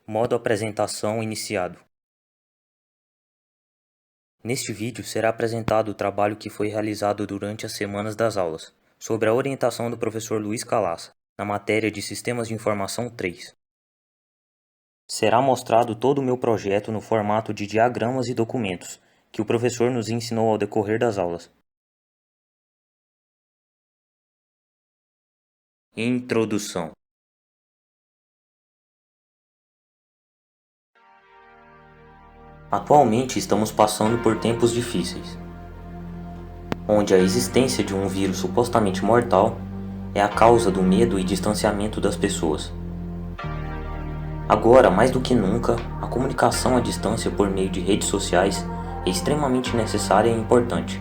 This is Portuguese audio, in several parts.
Modo apresentação iniciado. Neste vídeo será apresentado o trabalho que foi realizado durante as semanas das aulas, sob a orientação do professor Luiz Calaça, na matéria de Sistemas de Informação 3. Será mostrado todo o meu projeto no formato de diagramas e documentos, que o professor nos ensinou ao decorrer das aulas. Introdução. Atualmente estamos passando por tempos difíceis, onde a existência de um vírus supostamente mortal é a causa do medo e distanciamento das pessoas. Agora, mais do que nunca, a comunicação à distância por meio de redes sociais é extremamente necessária e importante,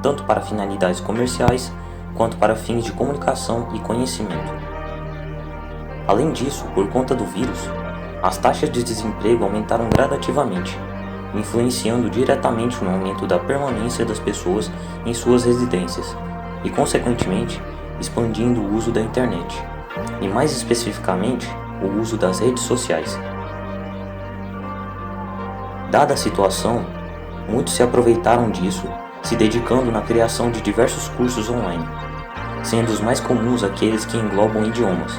tanto para finalidades comerciais quanto para fins de comunicação e conhecimento. Além disso, por conta do vírus, as taxas de desemprego aumentaram gradativamente, influenciando diretamente no aumento da permanência das pessoas em suas residências e, consequentemente, expandindo o uso da internet, e mais especificamente, o uso das redes sociais. Dada a situação, muitos se aproveitaram disso, se dedicando na criação de diversos cursos online, sendo os mais comuns aqueles que englobam idiomas.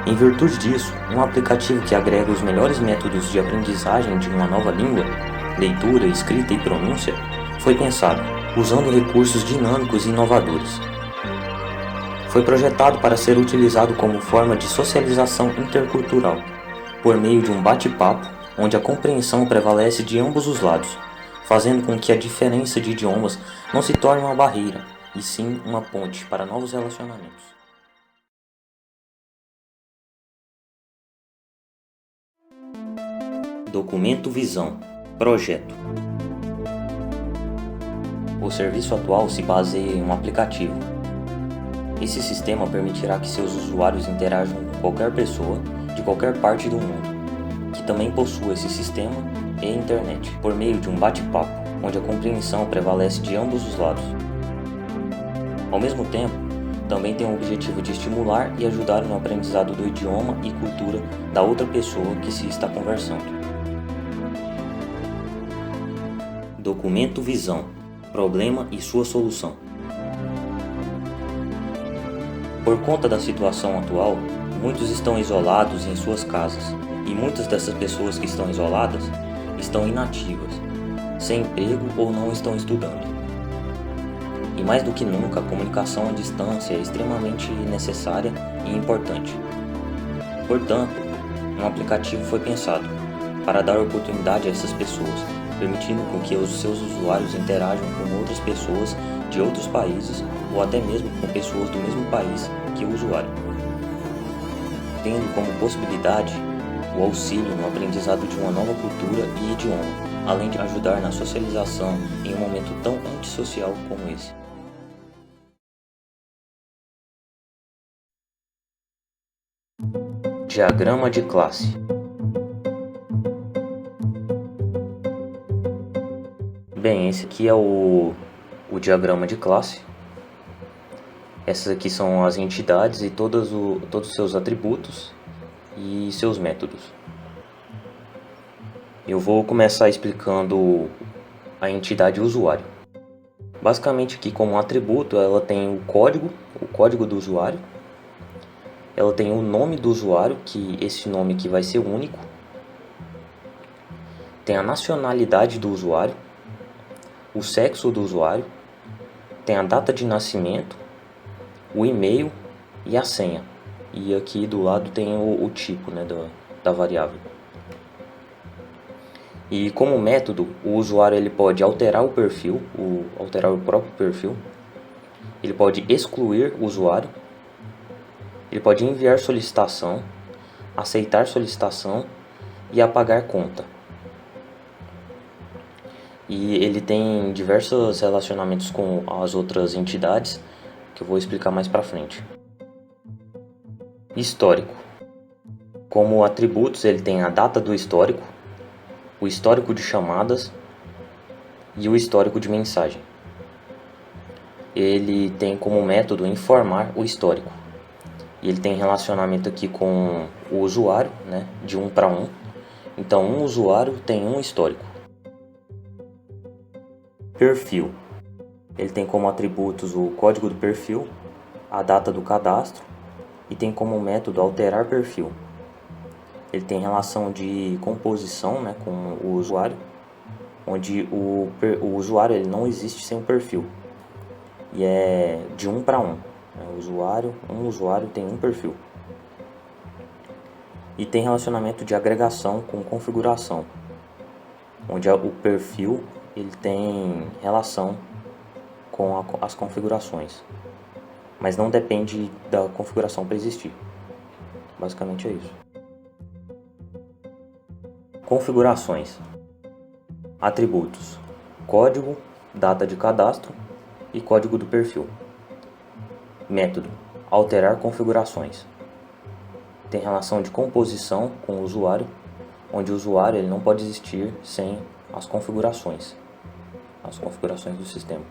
Em virtude disso, um aplicativo que agrega os melhores métodos de aprendizagem de uma nova língua, leitura, escrita e pronúncia, foi pensado, usando recursos dinâmicos e inovadores. Foi projetado para ser utilizado como forma de socialização intercultural, por meio de um bate-papo onde a compreensão prevalece de ambos os lados, fazendo com que a diferença de idiomas não se torne uma barreira, e sim uma ponte para novos relacionamentos. Documento Visão. Projeto. O serviço atual se baseia em um aplicativo. Esse sistema permitirá que seus usuários interajam com qualquer pessoa de qualquer parte do mundo, que também possua esse sistema e a internet, por meio de um bate-papo, onde a compreensão prevalece de ambos os lados. Ao mesmo tempo, também tem o objetivo de estimular e ajudar no aprendizado do idioma e cultura da outra pessoa que se está conversando. Documento Visão. Problema e sua solução. Por conta da situação atual, muitos estão isolados em suas casas, e muitas dessas pessoas que estão isoladas estão inativas, sem emprego ou não estão estudando. E mais do que nunca, a comunicação à distância é extremamente necessária e importante. Portanto, um aplicativo foi pensado para dar oportunidade a essas pessoas, permitindo com que os seus usuários interajam com outras pessoas de outros países ou até mesmo com pessoas do mesmo país que o usuário, tendo como possibilidade o auxílio no aprendizado de uma nova cultura e idioma, além de ajudar na socialização em um momento tão antissocial como esse. Diagrama de classe. Bem, esse aqui é o diagrama de classe. Essas aqui são as entidades e todos os seus atributos e seus métodos. Eu vou começar explicando a entidade usuário. Basicamente aqui como atributo ela tem o código do usuário. Ela tem o nome do usuário, que esse nome aqui vai ser único. Tem a nacionalidade do usuário, o sexo do usuário, tem a data de nascimento, o e-mail e a senha. E aqui do lado tem o tipo, né, da variável. E como método, o usuário ele pode alterar o perfil, alterar o próprio perfil. Ele pode excluir o usuário. Ele pode enviar solicitação, aceitar solicitação e apagar conta. E ele tem diversos relacionamentos com as outras entidades, que eu vou explicar mais pra frente. Histórico. Como atributos ele tem a data do histórico, o histórico de chamadas e o histórico de mensagem. Ele tem como método informar o histórico. E ele tem relacionamento aqui com o usuário, né, de 1 para 1. Então, um usuário tem um histórico. Perfil. Ele tem como atributos o código do perfil, a data do cadastro e tem como método alterar perfil. Ele tem relação de composição, né, com o usuário, onde o usuário ele não existe sem um perfil. E é de 1 para 1. Um usuário tem um perfil. E tem relacionamento de agregação com configuração, onde o perfil ele tem relação com as configurações, mas não depende da configuração para existir. Basicamente é isso. Configurações. Atributos: código, data de cadastro e código do perfil. Método: alterar configurações. Tem relação de composição com o usuário, onde o usuário ele não pode existir sem as configurações do sistema.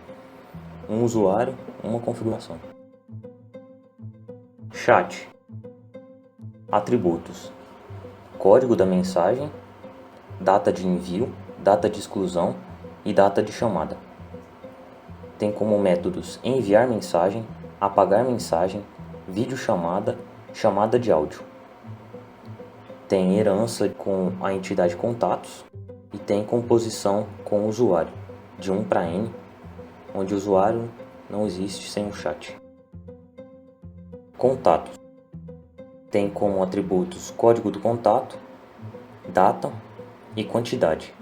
Um usuário, uma configuração. Chat. Atributos: código da mensagem, data de envio, data de exclusão e data de chamada. Tem como métodos enviar mensagem, apagar mensagem, videochamada, chamada de áudio. Tem herança com a entidade contatos e tem composição com o usuário, de 1 para N, onde o usuário não existe sem o chat. Contatos. Tem como atributos código do contato, data e quantidade.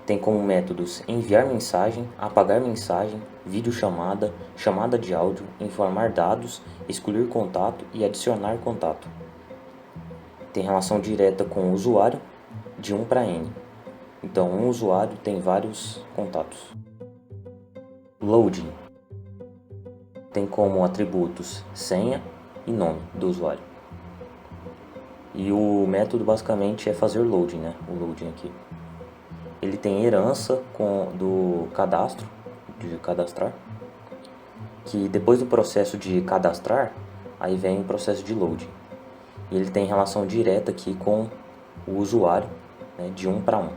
Tem como métodos enviar mensagem, apagar mensagem, videochamada, chamada de áudio, informar dados, excluir contato e adicionar contato. Tem relação direta com o usuário, de 1 para N. Então, um usuário tem vários contatos. Loading. Tem como atributos senha e nome do usuário. E o método basicamente é fazer loading, né? O loading aqui. Ele tem herança do cadastro, de cadastrar, que depois do processo de cadastrar, aí vem o processo de loading. E ele tem relação direta aqui com o usuário, né, de 1 para 1.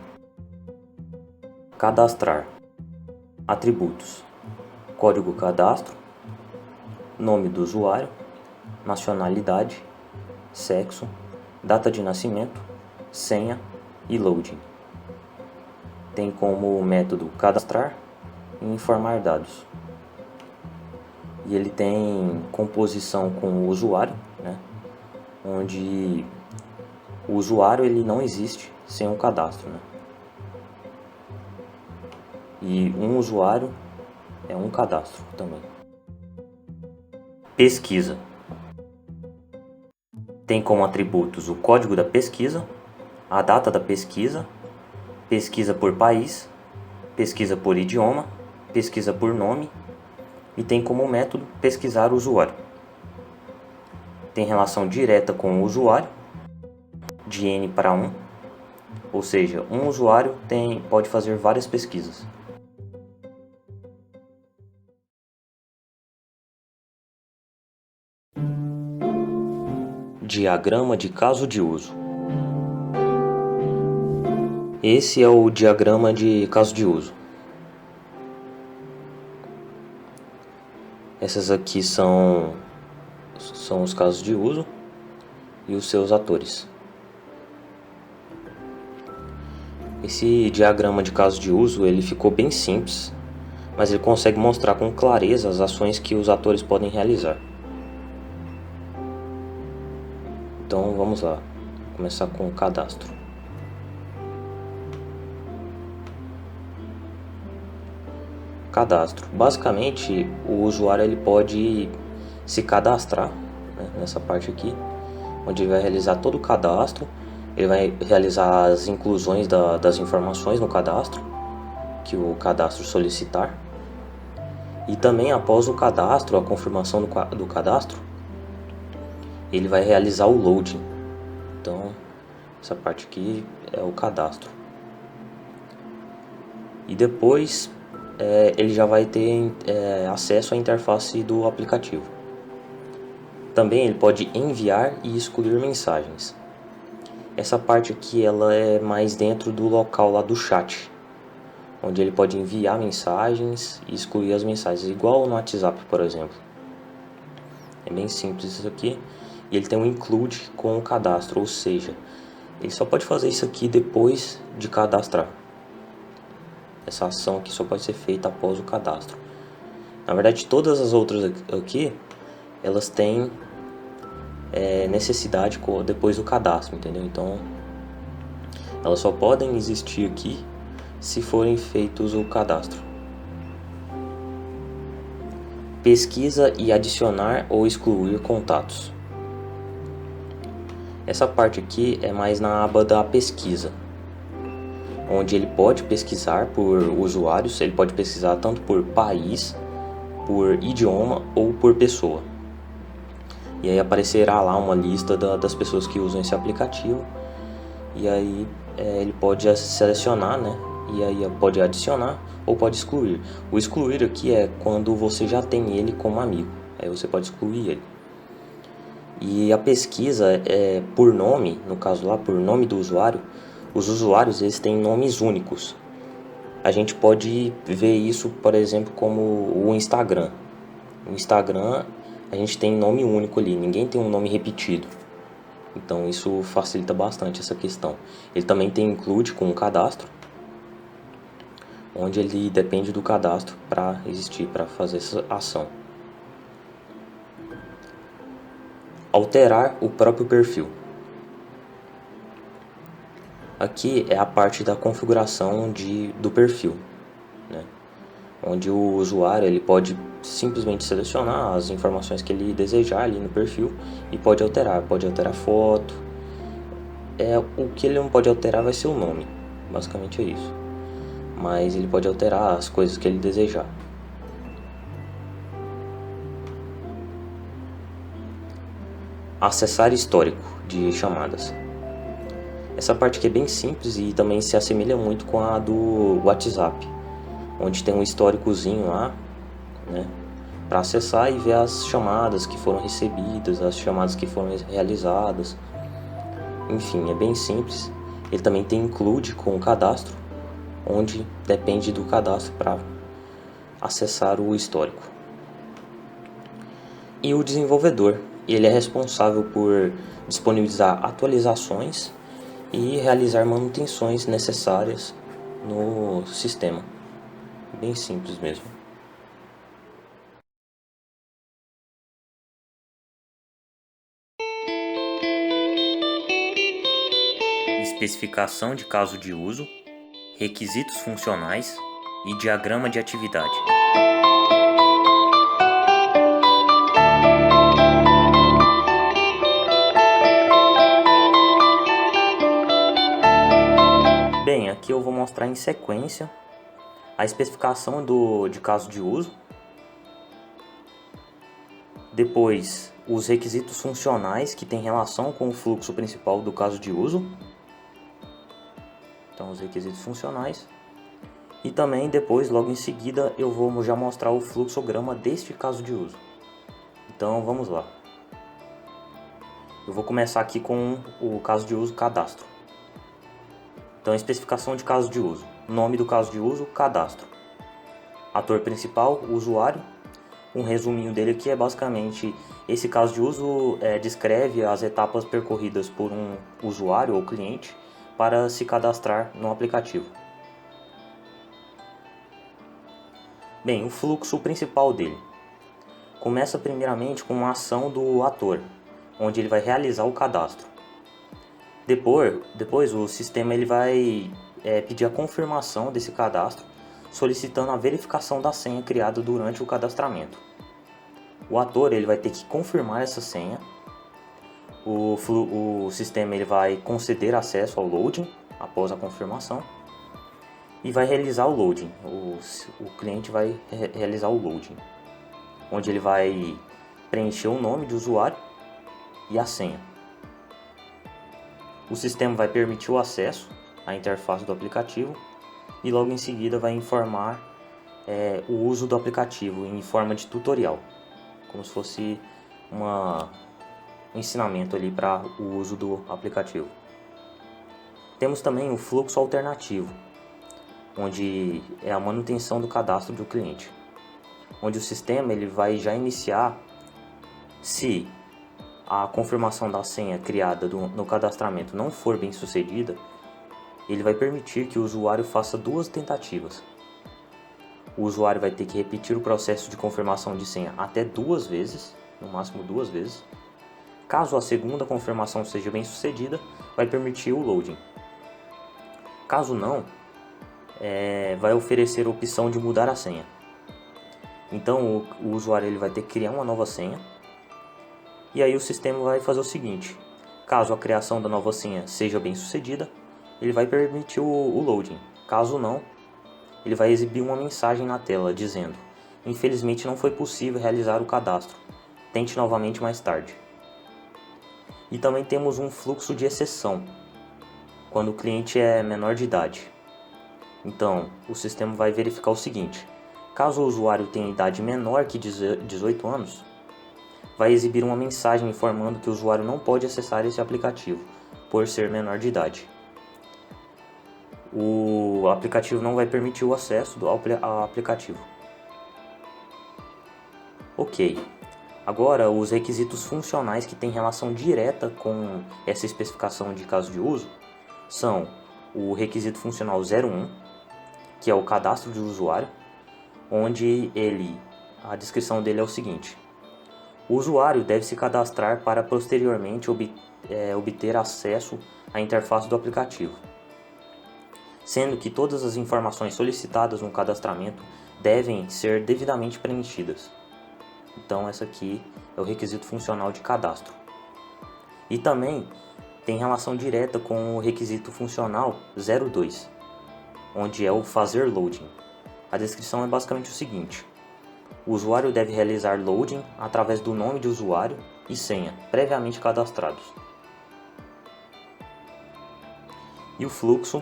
Cadastrar. Atributos: código cadastro, nome do usuário, nacionalidade, sexo, data de nascimento, senha e loading. Tem como método cadastrar e informar dados. E ele tem composição com o usuário, né, onde o usuário ele não existe sem um cadastro, né? E um usuário é um cadastro também. Pesquisa. Tem como atributos o código da pesquisa, a data da pesquisa, pesquisa por país, pesquisa por idioma, pesquisa por nome e tem como método pesquisar o usuário. Tem relação direta com o usuário, de N para 1, ou seja, um usuário pode fazer várias pesquisas. Diagrama de caso de uso. Esse é o diagrama de caso de uso. Essas aqui são os casos de uso e os seus atores. Esse diagrama de caso de uso ele ficou bem simples, mas ele consegue mostrar com clareza as ações que os atores podem realizar. Então vamos lá, começar com o cadastro. Cadastro. Basicamente, o usuário ele pode se cadastrar, né, nessa parte aqui, onde ele vai realizar todo o cadastro. Ele vai realizar as inclusões das informações no cadastro, que o cadastro solicitar. E também após o cadastro, a confirmação do cadastro, ele vai realizar o loading. Então, essa parte aqui é o cadastro. E depois ele já vai ter acesso à interface do aplicativo. Também ele pode enviar e excluir mensagens. Essa parte aqui ela é mais dentro do local lá do chat, onde ele pode enviar mensagens e excluir as mensagens, igual no WhatsApp, por exemplo. É bem simples isso aqui. E ele tem um include com o cadastro, ou seja, ele só pode fazer isso aqui depois de cadastrar. Essa ação aqui só pode ser feita após o cadastro. Na verdade, todas as outras aqui, elas têm necessidade depois do cadastro, entendeu? Então, elas só podem existir aqui se forem feitos o cadastro. Pesquisa e adicionar ou excluir contatos. Essa parte aqui é mais na aba da pesquisa, onde ele pode pesquisar por usuários, ele pode pesquisar tanto por país, por idioma ou por pessoa. E aí aparecerá lá uma lista das pessoas que usam esse aplicativo. E aí ele pode selecionar, né? E aí pode adicionar ou pode excluir. O excluir aqui é quando você já tem ele como amigo. Aí você pode excluir ele. E a pesquisa é por nome, no caso lá, por nome do usuário. Os usuários, eles têm nomes únicos. A gente pode ver isso, por exemplo, como o Instagram. O Instagram, a gente tem nome único ali, ninguém tem um nome repetido. Então isso facilita bastante essa questão. Ele também tem include com o cadastro, onde ele depende do cadastro para existir, para fazer essa ação. Alterar o próprio perfil. Aqui é a parte da configuração do perfil, né? Onde o usuário ele pode simplesmente selecionar as informações que ele desejar ali no perfil e pode alterar foto. O que ele não pode alterar vai ser o nome, basicamente é isso. Mas ele pode alterar as coisas que ele desejar. Acessar histórico de chamadas. Essa parte aqui é bem simples e também se assemelha muito com a do WhatsApp, onde tem um históricozinho lá, né, para acessar e ver as chamadas que foram recebidas, as chamadas que foram realizadas. Enfim, é bem simples. Ele também tem include com o cadastro, onde depende do cadastro para acessar o histórico. E o desenvolvedor, ele é responsável por disponibilizar atualizações e realizar manutenções necessárias no sistema. Bem simples mesmo. Especificação de caso de uso, requisitos funcionais e diagrama de atividade. Bem, aqui eu vou mostrar em sequência a especificação de caso de uso, depois os requisitos funcionais que têm relação com o fluxo principal do caso de uso, então os requisitos funcionais, e também depois, logo em seguida, eu vou já mostrar o fluxograma deste caso de uso. Então vamos lá. Eu vou começar aqui com o caso de uso cadastro. Então, especificação de caso de uso. Nome do caso de uso, cadastro. Ator principal, usuário. Um resuminho dele aqui é basicamente esse caso de uso descreve as etapas percorridas por um usuário ou cliente para se cadastrar no aplicativo. Bem, o fluxo principal dele começa primeiramente com uma ação do ator, onde ele vai realizar o cadastro. Depois o sistema ele vai pedir a confirmação desse cadastro, solicitando a verificação da senha criada durante o cadastramento. O ator ele vai ter que confirmar essa senha. O sistema ele vai conceder acesso ao loading após a confirmação e vai realizar o loading. O cliente vai realizar o loading, onde ele vai preencher o nome de usuário e a senha. O sistema vai permitir o acesso à interface do aplicativo e logo em seguida vai informar o uso do aplicativo em forma de tutorial, como se fosse um ensinamento ali para o uso do aplicativo. Temos também o fluxo alternativo, onde é a manutenção do cadastro do cliente, onde o sistema ele vai já iniciar se a confirmação da senha criada no cadastramento não for bem sucedida, ele vai permitir que o usuário faça 2 tentativas. O usuário vai ter que repetir o processo de confirmação de senha até 2 vezes, no máximo 2 vezes. Caso a segunda confirmação seja bem sucedida, vai permitir o loading. Caso não, vai oferecer a opção de mudar a senha. Então o usuário ele vai ter que criar uma nova senha. E aí o sistema vai fazer o seguinte: caso a criação da nova senha seja bem sucedida, ele vai permitir o loading. Caso não, ele vai exibir uma mensagem na tela dizendo: infelizmente não foi possível realizar o cadastro, tente novamente mais tarde. E também temos um fluxo de exceção, quando o cliente é menor de idade. Então, o sistema vai verificar o seguinte: caso o usuário tenha idade menor que 18 anos, vai exibir uma mensagem informando que o usuário não pode acessar esse aplicativo, por ser menor de idade. O aplicativo não vai permitir o acesso ao aplicativo. Ok. Agora, os requisitos funcionais que têm relação direta com essa especificação de caso de uso são o requisito funcional 01, que é o cadastro de usuário, onde a descrição dele é o seguinte: o usuário deve se cadastrar para posteriormente obter acesso à interface do aplicativo, sendo que todas as informações solicitadas no cadastramento devem ser devidamente preenchidas. Então essa aqui é o requisito funcional de cadastro. E também tem relação direta com o requisito funcional 02, onde é o fazer loading. A descrição é basicamente o seguinte: o usuário deve realizar loading através do nome de usuário e senha previamente cadastrados. E o fluxo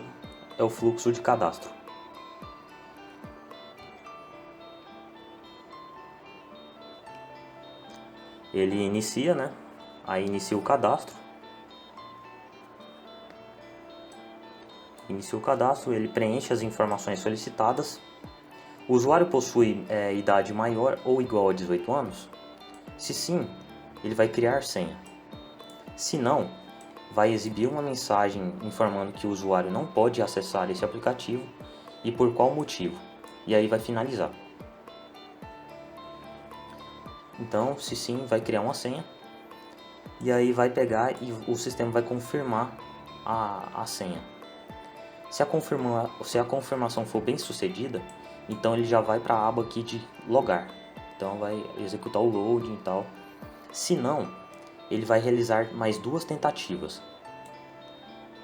é o fluxo de cadastro. Ele inicia, né? Aí inicia o cadastro. Inicia o cadastro, ele preenche as informações solicitadas. O usuário possui idade maior ou igual a 18 anos? Se sim, ele vai criar senha. Se não, vai exibir uma mensagem informando que o usuário não pode acessar esse aplicativo e por qual motivo. E aí vai finalizar. Então, se sim, vai criar uma senha. E aí vai pegar e o sistema vai confirmar a senha. Se a confirmação for bem sucedida, então ele já vai para a aba aqui de logar. Então vai executar o loading e tal. Se não, ele vai realizar mais 2 tentativas.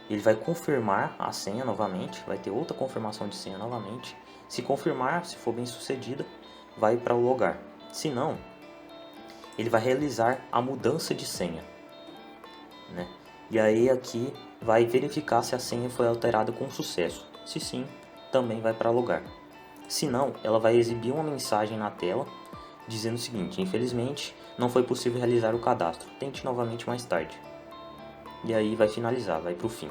Ele vai confirmar a senha novamente, vai ter outra confirmação de senha novamente. Se confirmar, se for bem sucedida, vai para o logar. Se não, ele vai realizar a mudança de senha, né? E aí aqui vai verificar se a senha foi alterada com sucesso. Se sim, também vai para logar. Se não, ela vai exibir uma mensagem na tela dizendo o seguinte: infelizmente não foi possível realizar o cadastro, tente novamente mais tarde. E aí vai finalizar, vai para o fim.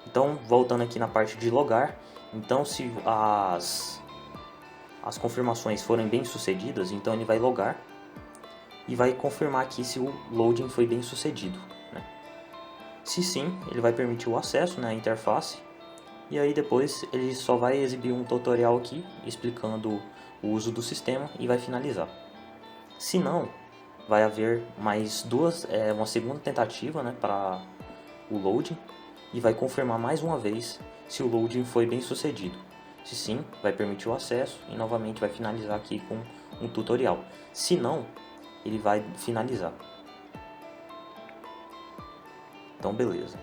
Então, voltando aqui na parte de logar, então se as confirmações forem bem sucedidas, então ele vai logar e vai confirmar aqui se o loading foi bem sucedido, né? Se sim, ele vai permitir o acesso, né, à interface. E aí depois ele só vai exibir um tutorial aqui explicando o uso do sistema e vai finalizar. Se não, vai haver mais uma segunda tentativa, né, para o loading e vai confirmar mais uma vez se o loading foi bem sucedido. Se sim, vai permitir o acesso e novamente vai finalizar aqui com um tutorial. Se não, ele vai finalizar. Então beleza,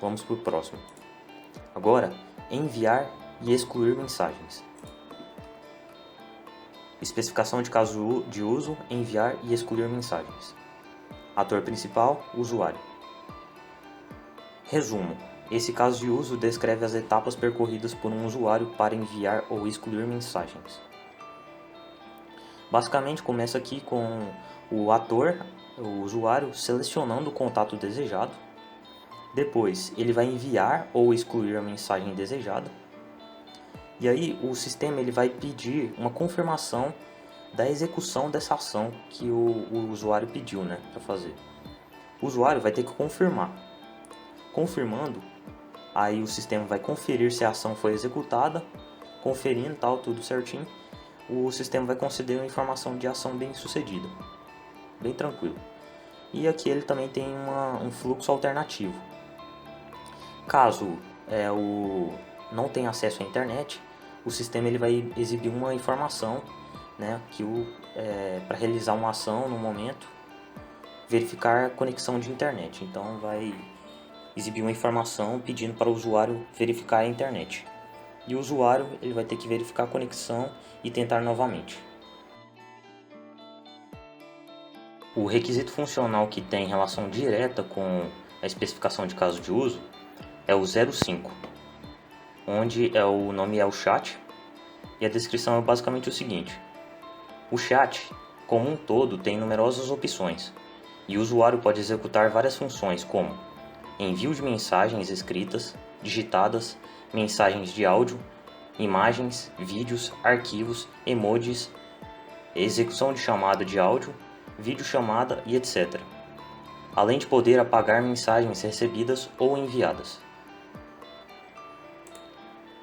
vamos para o próximo. Agora, enviar e excluir mensagens. Especificação de caso de uso: enviar e excluir mensagens. Ator principal: usuário. Resumo: esse caso de uso descreve as etapas percorridas por um usuário para enviar ou excluir mensagens. Basicamente começa aqui com o ator, o usuário, selecionando o contato desejado. Depois, ele vai enviar ou excluir a mensagem desejada. E aí, o sistema ele vai pedir uma confirmação da execução dessa ação que o usuário pediu, né, para fazer. O usuário vai ter que confirmar. Confirmando, aí o sistema vai conferir se a ação foi executada. Conferindo, tal, tudo certinho, o sistema vai conceder uma informação de ação bem sucedida. Bem tranquilo. E aqui ele também tem um fluxo alternativo. Caso não tenha acesso à internet, o sistema ele vai exibir uma informação, né, para realizar uma ação no momento, verificar a conexão de internet. Então vai exibir uma informação pedindo para o usuário verificar a internet. E o usuário ele vai ter que verificar a conexão e tentar novamente. O requisito funcional que tem relação direta com a especificação de caso de uso é o 05, onde o nome é o chat, e a descrição é basicamente o seguinte: o chat, como um todo, tem numerosas opções, e o usuário pode executar várias funções como envio de mensagens escritas, digitadas, mensagens de áudio, imagens, vídeos, arquivos, emojis, execução de chamada de áudio, videochamada e etc. Além de poder apagar mensagens recebidas ou enviadas.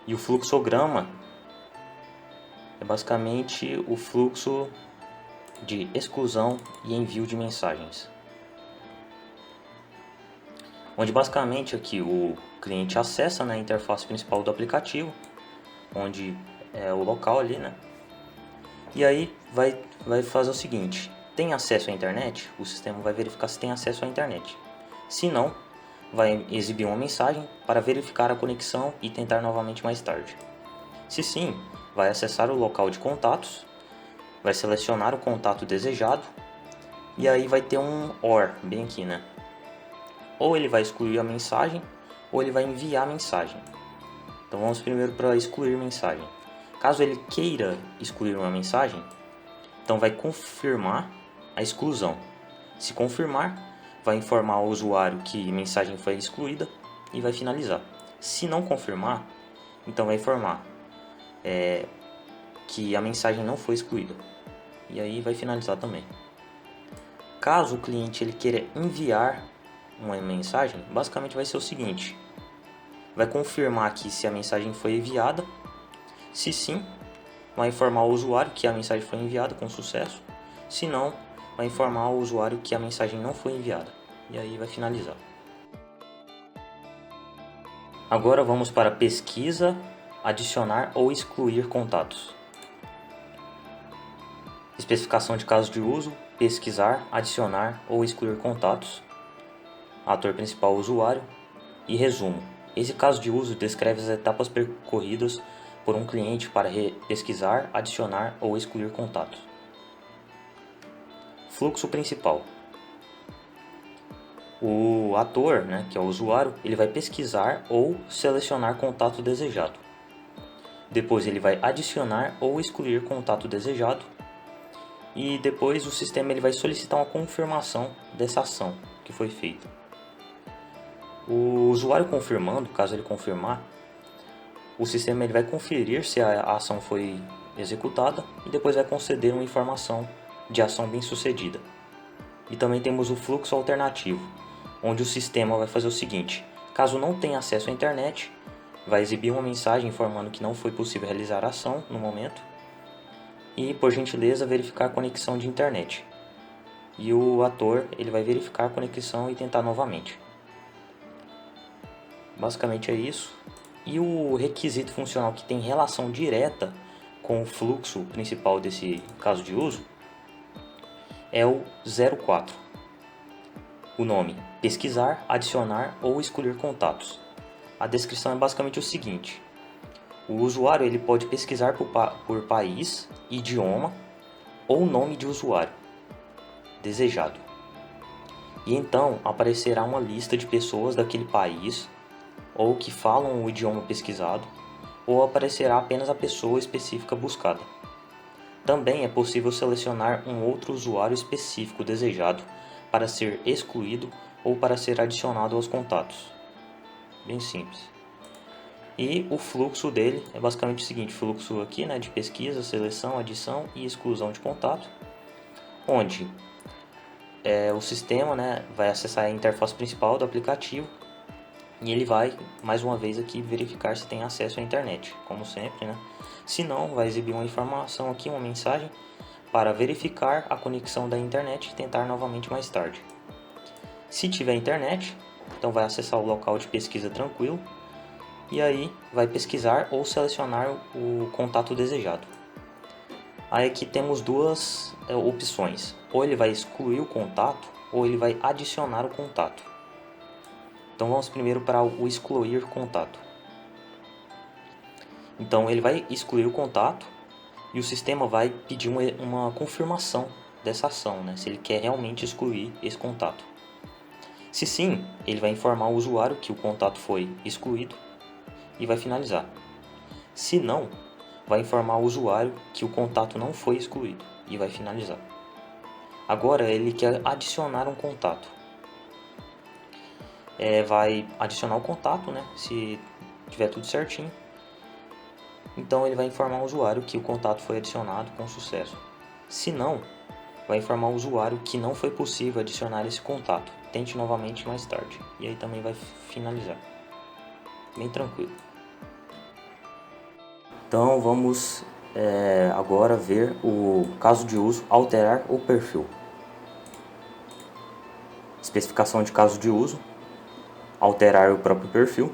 E o fluxograma é basicamente o fluxo de exclusão e envio de mensagens. Onde basicamente aqui o cliente acessa, né, a interface principal do aplicativo, onde é o local ali, né? E aí vai fazer o seguinte: tem acesso à internet? O sistema vai verificar se tem acesso à internet. Se não, vai exibir uma mensagem para verificar a conexão e tentar novamente mais tarde. Se sim, vai acessar o local de contatos, vai selecionar o contato desejado e aí vai ter um OR bem aqui, né? Ou ele vai excluir a mensagem ou ele vai enviar a mensagem. Então vamos primeiro para excluir mensagem. Caso ele queira excluir uma mensagem, então vai confirmar a exclusão. Se confirmar, vai informar ao usuário que a mensagem foi excluída e vai finalizar. Se não confirmar, então vai informar que a mensagem não foi excluída. E aí vai finalizar também. Caso o cliente ele queira enviar uma mensagem, basicamente vai ser o seguinte: vai confirmar aqui se a mensagem foi enviada. Se sim, vai informar o usuário que a mensagem foi enviada com sucesso. Se não, vai informar o usuário que a mensagem não foi enviada. E aí vai finalizar. Agora vamos para pesquisa, adicionar ou excluir contatos. Especificação de caso de uso: pesquisar, adicionar ou excluir contatos. Ator principal: usuário. E resumo: esse caso de uso descreve as etapas percorridas por um cliente para pesquisar, adicionar ou excluir contatos. Fluxo principal: o ator, né, que é o usuário, ele vai pesquisar ou selecionar contato desejado. Depois ele vai adicionar ou excluir contato desejado. E depois o sistema ele vai solicitar uma confirmação dessa ação que foi feita. O usuário confirmando, caso ele confirmar, o sistema ele vai conferir se a ação foi executada e depois vai conceder uma informação de ação bem sucedida. E também temos o fluxo alternativo, onde o sistema vai fazer o seguinte: caso não tenha acesso à internet, vai exibir uma mensagem informando que não foi possível realizar a ação no momento e, por gentileza, verificar a conexão de internet. E o ator ele vai verificar a conexão e tentar novamente. Basicamente é isso. E o requisito funcional que tem relação direta com o fluxo principal desse caso de uso é o 04. O nome: pesquisar, adicionar ou excluir contatos. A descrição é basicamente o seguinte: o usuário ele pode pesquisar por país, idioma ou nome de usuário desejado. E então aparecerá uma lista de pessoas daquele país ou que falam o idioma pesquisado, ou aparecerá apenas a pessoa específica buscada. Também é possível selecionar um outro usuário específico desejado para ser excluído ou para ser adicionado aos contatos. Bem simples. E o fluxo dele é basicamente o seguinte, fluxo aqui, né, de pesquisa, seleção, adição e exclusão de contato, onde o sistema, né, vai acessar a interface principal do aplicativo e ele vai, mais uma vez aqui, verificar se tem acesso à internet, como sempre, né? Se não, vai exibir uma informação aqui, uma mensagem, para verificar a conexão da internet e tentar novamente mais tarde. Se tiver internet, então vai acessar o local de pesquisa tranquilo e aí vai pesquisar ou selecionar o contato desejado. Aí aqui temos duas opções, ou ele vai excluir o contato ou ele vai adicionar o contato. Então vamos primeiro para o excluir contato. Então ele vai excluir o contato e o sistema vai pedir uma confirmação dessa ação, né? Se ele quer realmente excluir esse contato. Se sim, ele vai informar o usuário que o contato foi excluído e vai finalizar. Se não, vai informar o usuário que o contato não foi excluído e vai finalizar. Agora ele quer adicionar um contato. Vai adicionar o contato, né? Se tiver tudo certinho. Então ele vai informar o usuário que o contato foi adicionado com sucesso. Se não, vai informar o usuário que não foi possível adicionar esse contato. Tente novamente mais tarde. E aí também vai finalizar. Bem tranquilo. Então vamos agora ver o caso de uso, alterar o perfil. Especificação de caso de uso, alterar o próprio perfil.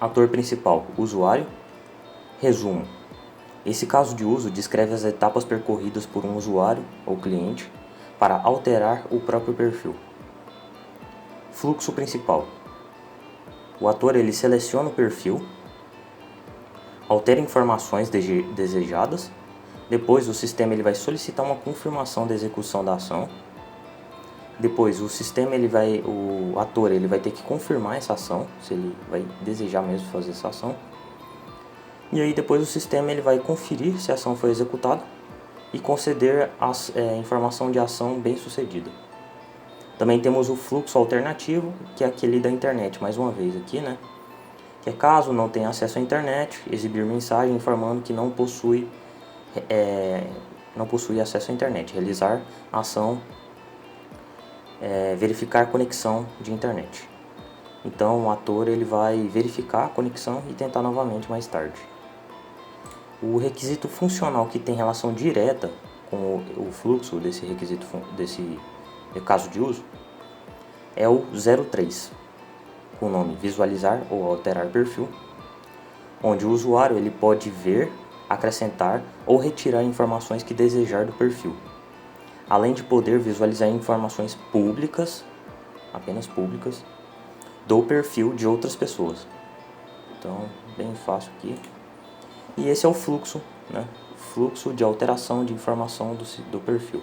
Ator principal, usuário. Resumo. Esse caso de uso descreve as etapas percorridas por um usuário ou cliente para alterar o próprio perfil. Fluxo principal. O ator ele seleciona o perfil, altera informações desejadas, depois o sistema ele vai solicitar uma confirmação da execução da ação, depois o ator ele vai ter que confirmar essa ação, se ele vai desejar mesmo fazer essa ação. E aí depois o sistema ele vai conferir se a ação foi executada e conceder a informação de ação bem sucedida. Também temos o fluxo alternativo, que é aquele da internet, mais uma vez aqui, né? Que é caso não tenha acesso à internet, exibir mensagem informando que não possui acesso à internet, realizar a ação verificar conexão de internet. Então o ator ele vai verificar a conexão e tentar novamente mais tarde. O requisito funcional que tem relação direta com o fluxo desse requisito desse caso de uso é o 03, com o nome visualizar ou alterar perfil, onde o usuário ele pode ver, acrescentar ou retirar informações que desejar do perfil, além de poder visualizar informações públicas, apenas públicas, do perfil de outras pessoas. Então, bem fácil aqui. E esse é o fluxo, né? Fluxo de alteração de informação do perfil.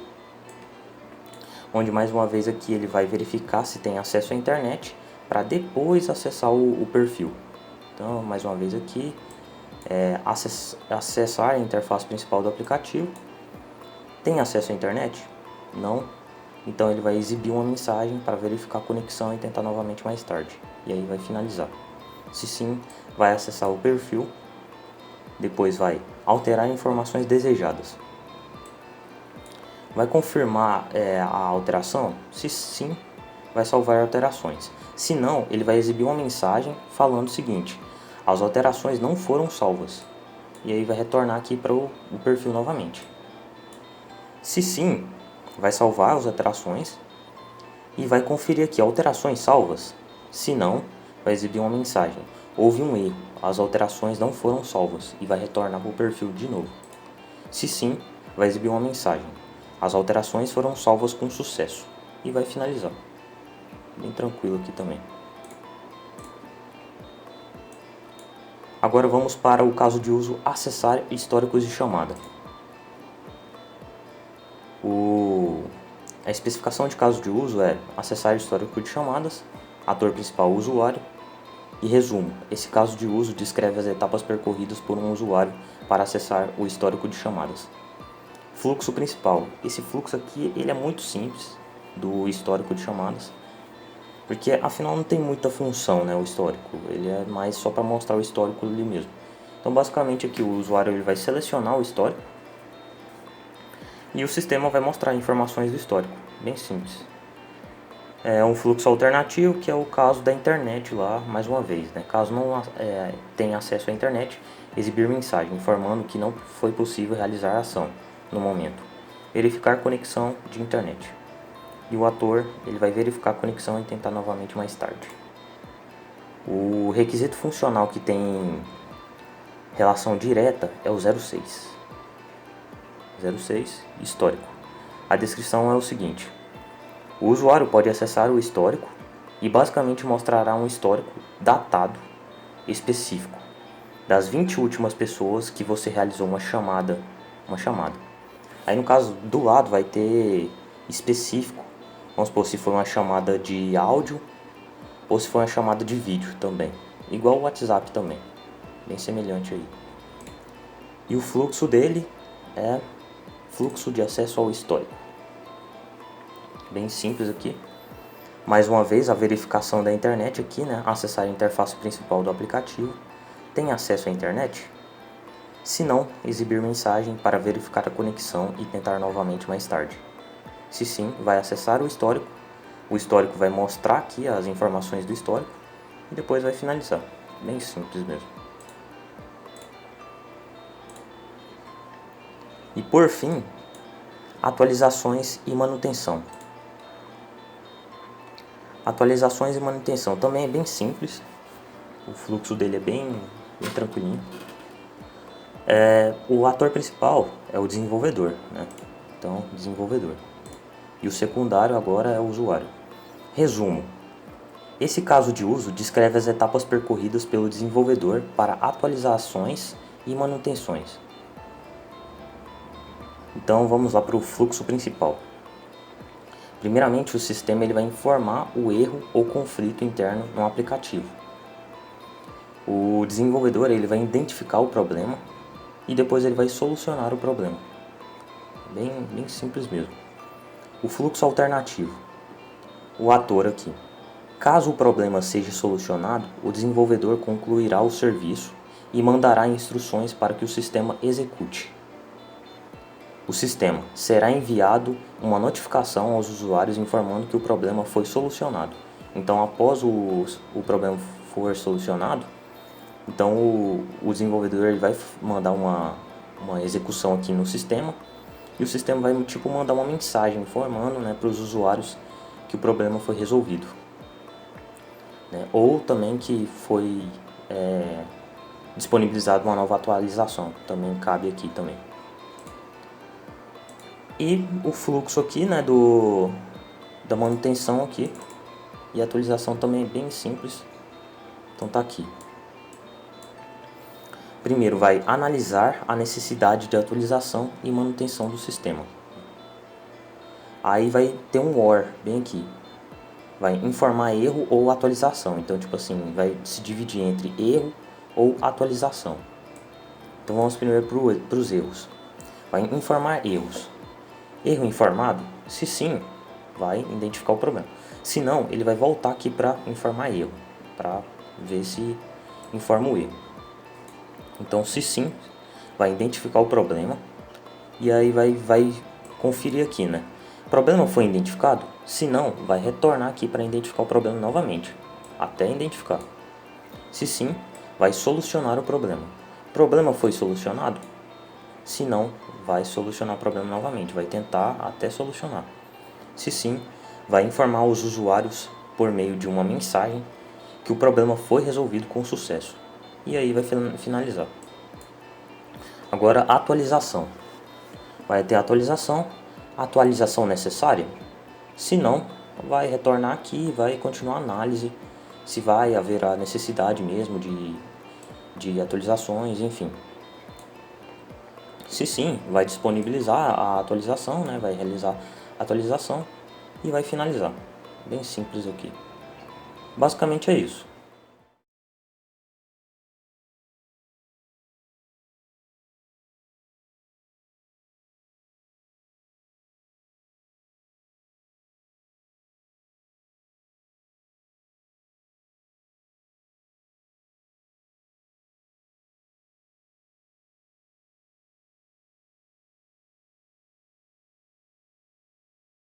Onde mais uma vez aqui ele vai verificar se tem acesso à internet para depois acessar o perfil. Então, mais uma vez aqui, acessar a interface principal do aplicativo. Tem acesso à internet? Não. Então ele vai exibir uma mensagem para verificar a conexão e tentar novamente mais tarde. E aí vai finalizar. Se sim, vai acessar o perfil. Depois vai alterar informações desejadas. Vai confirmar a alteração? Se sim, vai salvar alterações. Se não, ele vai exibir uma mensagem falando o seguinte: as alterações não foram salvas. E aí vai retornar aqui para o perfil novamente. Se sim, vai salvar as alterações e vai conferir aqui alterações salvas. Se não, vai exibir uma mensagem: houve um erro, as alterações não foram salvas, e vai retornar para o perfil de novo. Se sim, vai exibir uma mensagem: as alterações foram salvas com sucesso, e vai finalizar. Bem tranquilo aqui também. Agora vamos para o caso de uso acessar históricos de chamada. A especificação de caso de uso é acessar histórico de chamadas, ator principal usuário, E resumo, esse caso de uso descreve as etapas percorridas por um usuário para acessar o histórico de chamadas. Fluxo principal. Esse fluxo aqui ele é muito simples do histórico de chamadas, porque afinal não tem muita função, né, o histórico, ele é mais só para mostrar o histórico ali mesmo. Então basicamente aqui o usuário ele vai selecionar o histórico e o sistema vai mostrar informações do histórico, bem simples. É um fluxo alternativo, que é o caso da internet lá, mais uma vez, né? Caso não tenha acesso à internet, exibir mensagem informando que não foi possível realizar a ação no momento. Verificar conexão de internet. E o ator ele vai verificar a conexão e tentar novamente mais tarde. O requisito funcional que tem relação direta é o 06. 06, histórico. A descrição é o seguinte: o usuário pode acessar o histórico e basicamente mostrará um histórico datado específico das 20 últimas pessoas que você realizou uma chamada. Aí no caso do lado vai ter específico, vamos supor se foi uma chamada de áudio ou se foi uma chamada de vídeo também, igual o WhatsApp também, bem semelhante aí. E o fluxo dele é fluxo de acesso ao histórico. Bem simples aqui. Mais uma vez a verificação da internet aqui, né? Acessar a interface principal do aplicativo. Tem acesso à internet? Se não, exibir mensagem para verificar a conexão e tentar novamente mais tarde. Se sim, vai acessar o histórico. O histórico vai mostrar aqui as informações do histórico e depois vai finalizar. Bem simples mesmo. E por fim, atualizações e manutenção. Atualizações e manutenção também é bem simples. O fluxo dele é bem tranquilinho. O ator principal é o desenvolvedor, né? Então, desenvolvedor. E o secundário agora é o usuário. Resumo. Esse caso de uso descreve as etapas percorridas pelo desenvolvedor para atualizações e manutenções. Então vamos lá para o fluxo principal. Primeiramente, o sistema ele vai informar o erro ou conflito interno no aplicativo. O desenvolvedor ele vai identificar o problema e depois ele vai solucionar o problema. Bem simples mesmo. O fluxo alternativo. O ator aqui. Caso o problema seja solucionado, o desenvolvedor concluirá o serviço e mandará instruções para que o sistema execute. O sistema será enviado uma notificação aos usuários informando que o problema foi solucionado. Então, após o problema for solucionado, então o desenvolvedor ele vai mandar uma execução aqui no sistema e o sistema vai mandar uma mensagem informando, né, para os usuários que o problema foi resolvido, né, ou também que foi disponibilizada uma nova atualização, também cabe aqui também. E o fluxo aqui, né, da manutenção aqui e a atualização também é bem simples. Então tá aqui. Primeiro vai analisar a necessidade de atualização e manutenção do sistema. Aí vai ter um OR bem aqui. Vai informar erro ou atualização. Então tipo assim, vai se dividir entre erro ou atualização. Então vamos primeiro para os erros. Vai informar erros. Erro informado? Se sim, vai identificar o problema. Se não, ele vai voltar aqui para informar erro, para ver se informa o erro. Então, se sim, vai identificar o problema e aí vai conferir aqui, né? O problema foi identificado? Se não, vai retornar aqui para identificar o problema novamente, até identificar. Se sim, vai solucionar o problema. O problema foi solucionado? Se não, vai solucionar o problema novamente, vai tentar até solucionar. Se sim, vai informar os usuários por meio de uma mensagem que o problema foi resolvido com sucesso. E aí vai finalizar. Agora, atualização. Vai ter atualização necessária? Se não, vai retornar aqui e vai continuar a análise se vai haver a necessidade mesmo de atualizações, enfim. Se sim, vai disponibilizar a atualização, né? Vai realizar a atualização e vai finalizar. Bem simples aqui. Basicamente é isso.